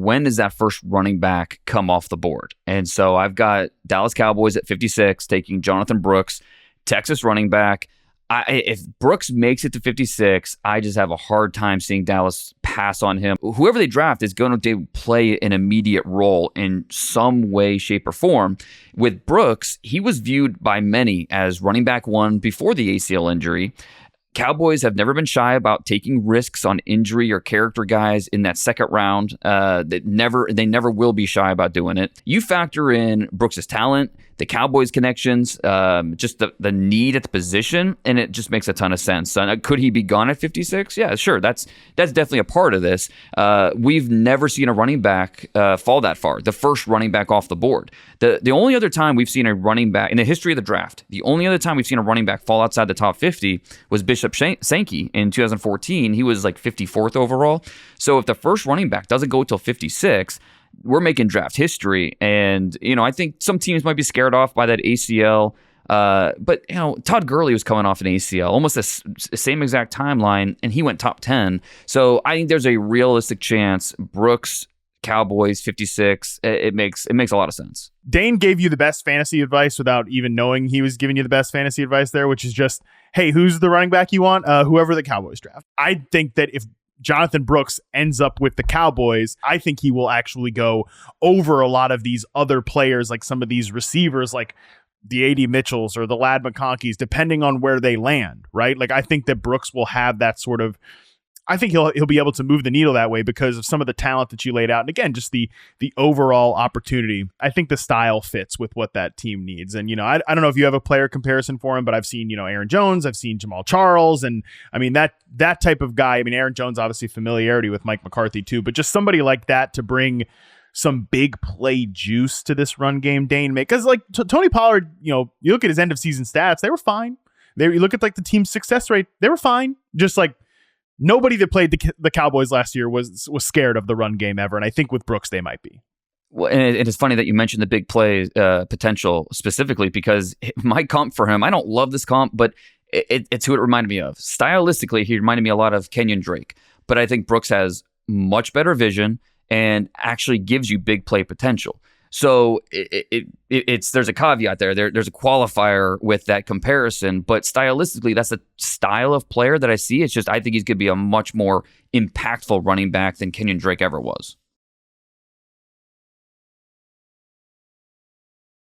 when does that first running back come off the board? And so I've got Dallas Cowboys at 56 taking Jonathon Brooks, Texas running back. If Brooks makes it to 56, I just have a hard time seeing Dallas pass on him. Whoever they draft is going to play an immediate role in some way, shape, or form. With Brooks, he was viewed by many as running back one before the ACL injury. Cowboys have never been shy about taking risks on injury or character guys in that second round. They never will be shy about doing it. You factor in Brooks' talent, the Cowboys connections, just the need at the position, and it just makes a ton of sense. Could he be gone at 56? Yeah, sure. That's definitely a part of this. We've never seen a running back fall that far. The first running back off the board. The only other time we've seen a running back in the history of the draft, the only other time we've seen a running back fall outside the top 50 was Bishop Sankey in 2014. He was like 54th overall. So if the first running back doesn't go till 56, we're making draft history. And, I think some teams might be scared off by that ACL. But, Todd Gurley was coming off an ACL, almost the same exact timeline, and he went top 10. So I think there's a realistic chance Brooks, Cowboys, 56, it makes a lot of sense. Dane gave you the best fantasy advice without even knowing he was giving you the best fantasy advice there, which is just, hey, who's the running back you want? Whoever the Cowboys draft. I think that if Jonathon Brooks ends up with the Cowboys, I think he will actually go over a lot of these other players, like some of these receivers, like the A.D. Mitchells or the Lad McConkeys, depending on where they land, right? Like, I think that Brooks will have that sort of, I think he'll be able to move the needle that way because of some of the talent that you laid out. And again, just the overall opportunity. I think the style fits with what that team needs. And, I don't know if you have a player comparison for him, but I've seen, Aaron Jones, I've seen Jamal Charles. And I mean, that type of guy, Aaron Jones, obviously familiarity with Mike McCarthy too, but just somebody like that to bring some big play juice to this run game, Dane, because like Tony Pollard, you look at his end of season stats, they were fine. You look at like the team's success rate, they were fine. Just like, nobody that played the Cowboys last year was scared of the run game ever, and I think with Brooks they might be. Well, and it's funny that you mentioned the big play potential specifically because my comp for him, I don't love this comp, but it's who it reminded me of. Stylistically, he reminded me a lot of Kenyon Drake, but I think Brooks has much better vision and actually gives you big play potential. So there's a caveat there. There's a qualifier with that comparison, but stylistically, that's the style of player that I see. It's just I think he's going to be a much more impactful running back than Kenyon Drake ever was.